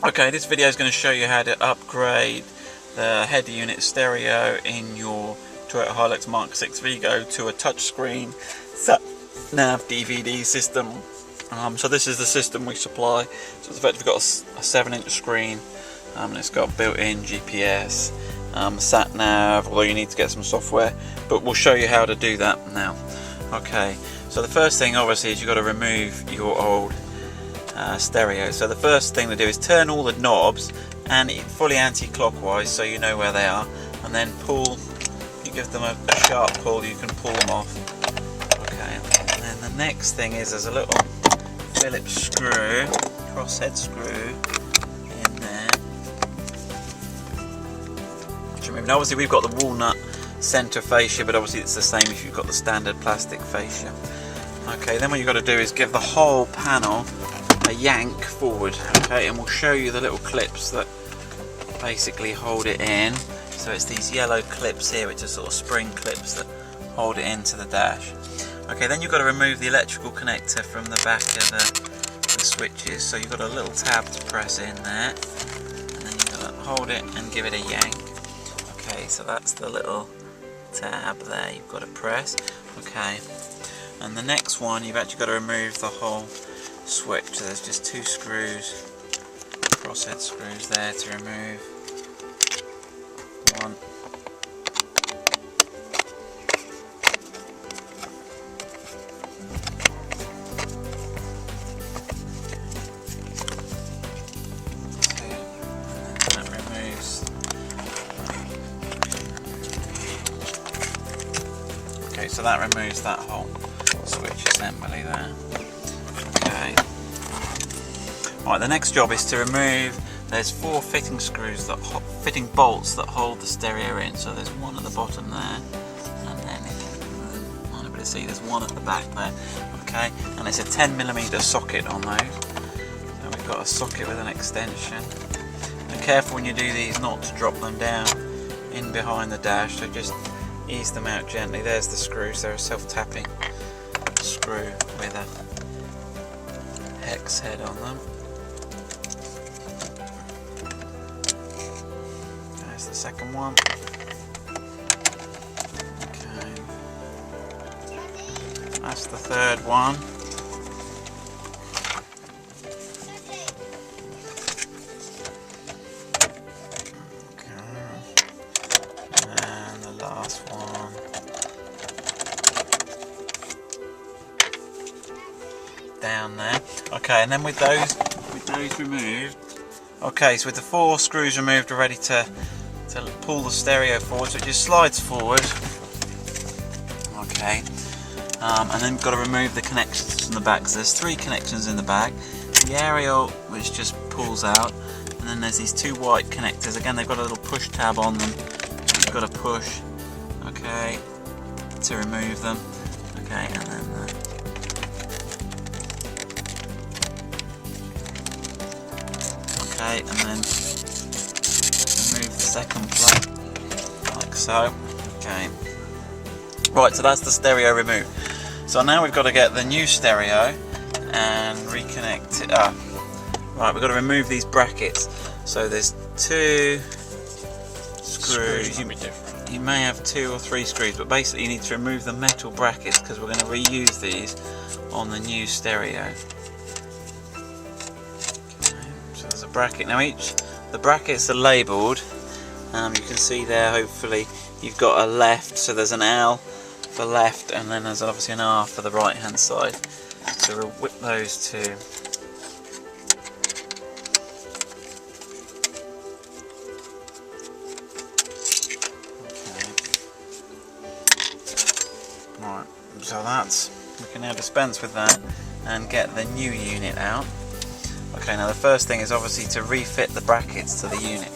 Okay, this video is going to show you how to upgrade the header unit stereo in your Toyota Hilux Mk6 Vigo to a touchscreen satnav DVD system. So this is the system we supply. So it's effectively got a 7-inch screen, and it's got built-in GPS, satnav, although you need to get some software, but we'll show you how to do that now. Okay, so the first thing obviously is you've got to remove your old stereo. So the first thing to do is turn all the knobs and fully anti-clockwise so you know where they are, and then pull. You give them a sharp pull, you can pull them off. Okay, and then the next thing is there's a little Phillips screw, crosshead screw in there. Now obviously we've got the walnut center fascia, but obviously it's the same if you've got the standard plastic fascia. Okay, then what you've got to do is give the whole panel a yank forward, okay, and we'll show you the little clips that basically hold it in. So it's these yellow clips here, which are sort of spring clips that hold it into the dash. Okay, then you've got to remove the electrical connector from the back of the switches. So you've got a little tab to press in there, and then you've got to hold it and give it a yank. Okay, so that's the little tab there you've got to press. Okay, and the next one you've actually got to remove the whole switch. So there's just two screws, crosshead screws there to remove. One. Two. And that removes. Okay, so that removes that whole switch assembly there. Okay. Right, the next job is to remove. There's 4 fitting screws fitting bolts that hold the stereo in. So there's one at the bottom there, and then if you might be able to see, there's one at the back there. Okay, and it's a 10mm socket on those. So we've got a socket with an extension. And careful when you do these not to drop them down in behind the dash. So just ease them out gently. There's the screws. They're a self-tapping screw with a hex head on them. There's the second one. Okay. That's the third one. Okay. And the last one. Down there. Okay, and then with those removed. Okay, so with the 4 screws removed, we're ready to pull the stereo forward, so it just slides forward. Okay, and then we've got to remove the connections from the back. So there's 3 connections in the back. The aerial, which just pulls out, and then there's these 2 white connectors. Again, they've got a little push tab on them. You've got to push, okay, to remove them. Okay, and then okay, and then remove the second plate, like so. Okay. Right, so that's the stereo removed. So now we've got to get the new stereo and reconnect it up. Right, we've got to remove these brackets. So there's 2 screws. You may have 2 or 3 screws, but basically you need to remove the metal brackets because we're going to reuse these on the new stereo. So there's a bracket. Now the brackets are labelled. You can see there, hopefully, you've got a left, so there's an L for left, and then there's obviously an R for the right hand side. So we'll whip those 2. Okay. Right, so we can now dispense with that and get the new unit out. Okay, now the first thing is obviously to refit the brackets to the unit.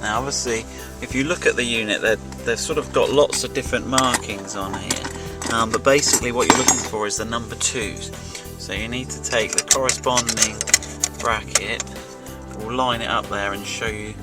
Now obviously, if you look at the unit, they've sort of got lots of different markings on here, but basically what you're looking for is the number 2s. So you need to take the corresponding bracket, we'll line it up there and show you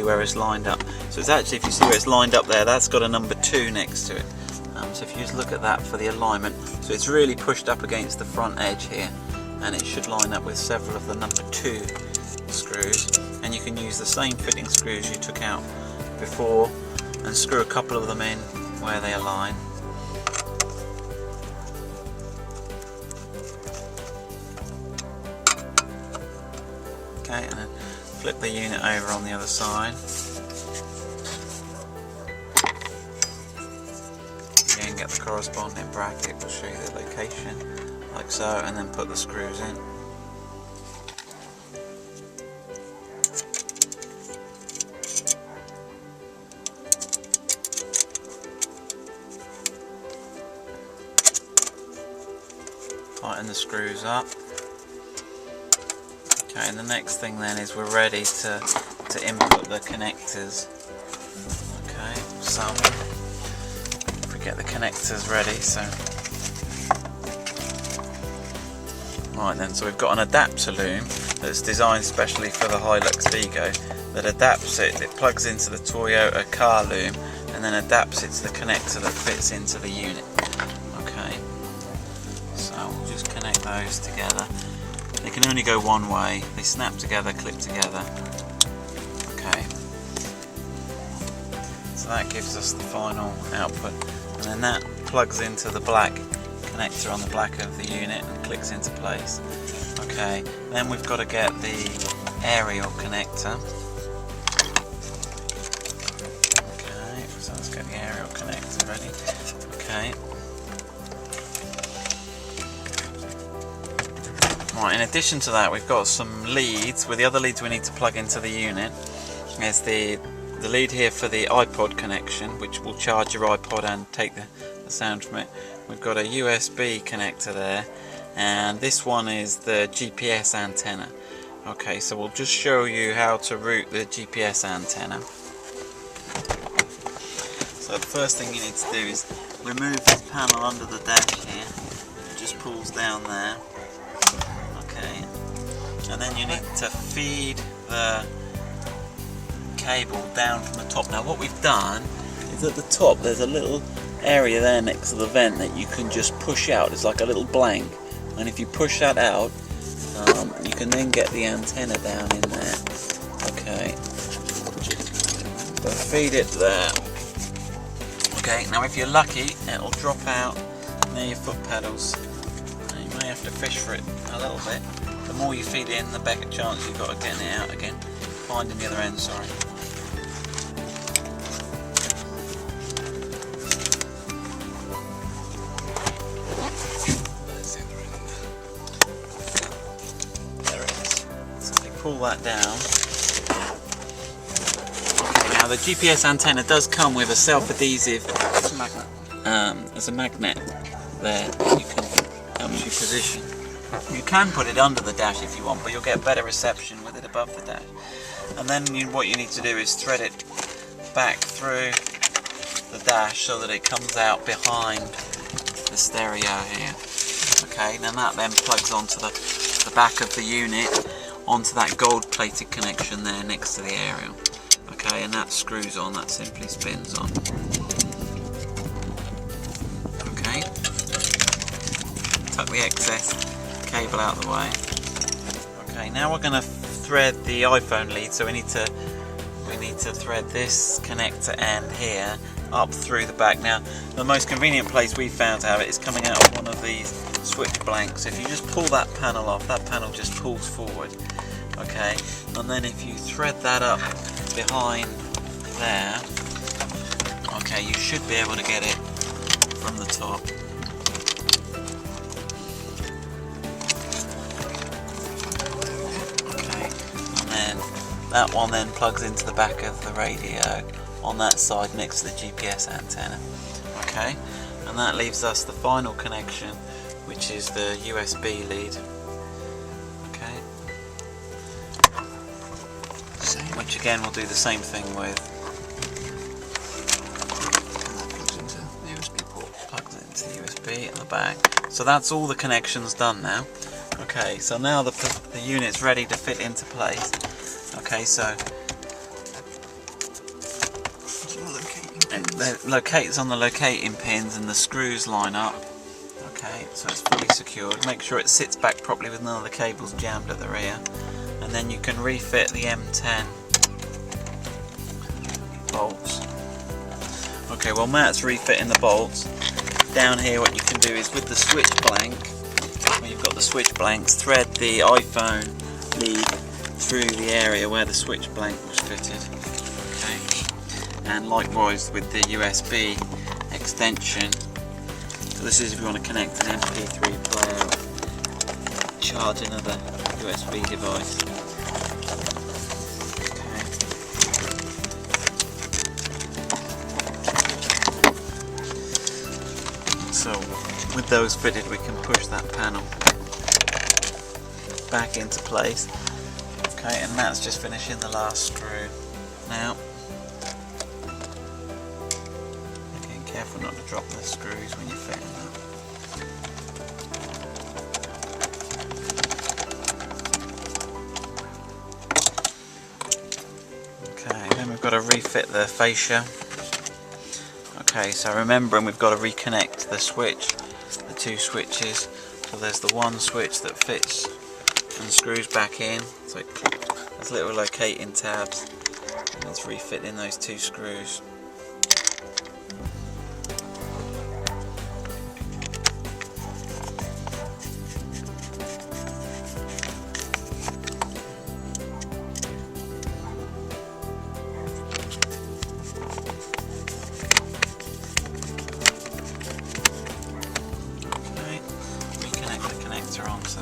where it's lined up. So it's actually, if you see where it's lined up there, that's got a number 2 next to it. So if you just look at that for the alignment, so it's really pushed up against the front edge here, and it should line up with several of the number 2 the screws, and you can use the same fitting screws you took out before and screw a couple of them in where they align. Okay, and then flip the unit over on the other side. Again, get the corresponding bracket, we'll show you the location, like so, and then put the screws in. Tighten the screws up. Okay, and the next thing then is we're ready to input the connectors. Okay, so if we get the connectors ready, so right then, so we've got an adapter loom that's designed specially for the Hilux Vigo that adapts it plugs into the Toyota car loom and then adapts it to the connector that fits into the unit. Okay, so we'll just connect those together. They can only go one way, they snap together, clip together. Okay, so that gives us the final output, and then that plugs into the black connector on the back of the unit and clicks into place. Okay, then we've got to get the aerial connector. Okay, so let's get the aerial connector ready. Okay. Right, in addition to that, we've got some leads. With the other leads we need to plug into the unit. There's the lead here for the iPod connection, which will charge your iPod and take the sound from it. We've got a USB connector there, and this one is the GPS antenna. Okay, so we'll just show you how to route the GPS antenna. So the first thing you need to do is remove this panel under the dash here. It just pulls down there. Okay, and then you need to feed the cable down from the top. Now what we've done is at the top there's a little area there next to the vent that you can just push out. It's like a little blank, and if you push that out, you can then get the antenna down in there. Okay, so feed it there. Okay, now if you're lucky, it'll drop out near your foot pedals. You may have to fish for it a little bit. The more you feed it in, the better chance you've got of getting it out again. Finding the other end, sorry. There it is. So if you pull that down. Now the GPS antenna does come with a self-adhesive as a magnet there. You can help you position. You can put it under the dash if you want, but you'll get better reception with it above the dash. And then what you need to do is thread it back through the dash so that it comes out behind the stereo here. Okay, now that then plugs onto the back of the unit, onto that gold plated connection there next to the aerial. Okay, and that screws on, that simply spins on. Okay, tuck the excess cable out of the way. Okay, now we're going to thread the iPhone lead, so we need to thread this connector end here up through the back. Now the most convenient place we found to have it is coming out of one of these switch blanks. If you just pull that panel off, that panel just pulls forward. Okay, and then if you thread that up behind there, okay, you should be able to get it from the top. That one then plugs into the back of the radio on that side next to the GPS antenna. Okay, and that leaves us the final connection, which is the USB lead. Okay, which again we'll do the same thing with. And that plugs into the USB port. Plugs into the USB at the back. So that's all the connections done now. Okay, so now the unit's ready to fit into place. Okay, so it locates on the locating pins and the screws line up. Okay, so it's fully secured. Make sure it sits back properly with none of the cables jammed at the rear. and then you can refit the M10 bolts. Okay, well Matt's refitting the bolts. Down here what you can do is with the switch blank, when you've got the switch blanks, thread the iPhone lead through the area where the switch blank was fitted. Okay. And likewise with the USB extension. So this is if you want to connect an MP3 player or charge another USB device. So with those fitted we can push that panel back into place. Okay, and that's just finishing the last screw. Now, being careful not to drop the screws when you're fitting that. Okay, then we've got to refit the fascia. Okay, so remembering we've got to reconnect the switch, the two switches. So there's the one switch that fits and screws back in. So there's little locating tabs, and it's refitting those two screws. Onto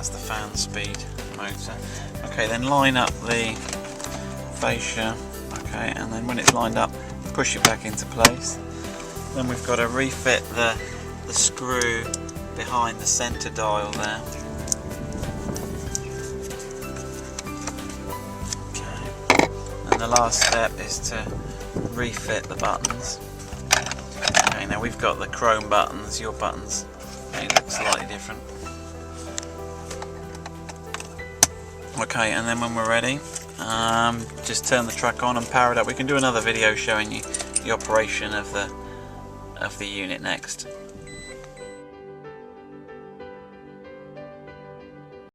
that's the fan speed motor. Okay, then line up the fascia. Okay, and then when it's lined up, push it back into place. Then we've got to refit the screw behind the center dial there. Okay, and the last step is to refit the buttons. Okay, now we've got the chrome buttons. Your buttons may look slightly different. Okay, and then when we're ready, just turn the truck on and power it up. We can do another video showing you the operation of the unit next.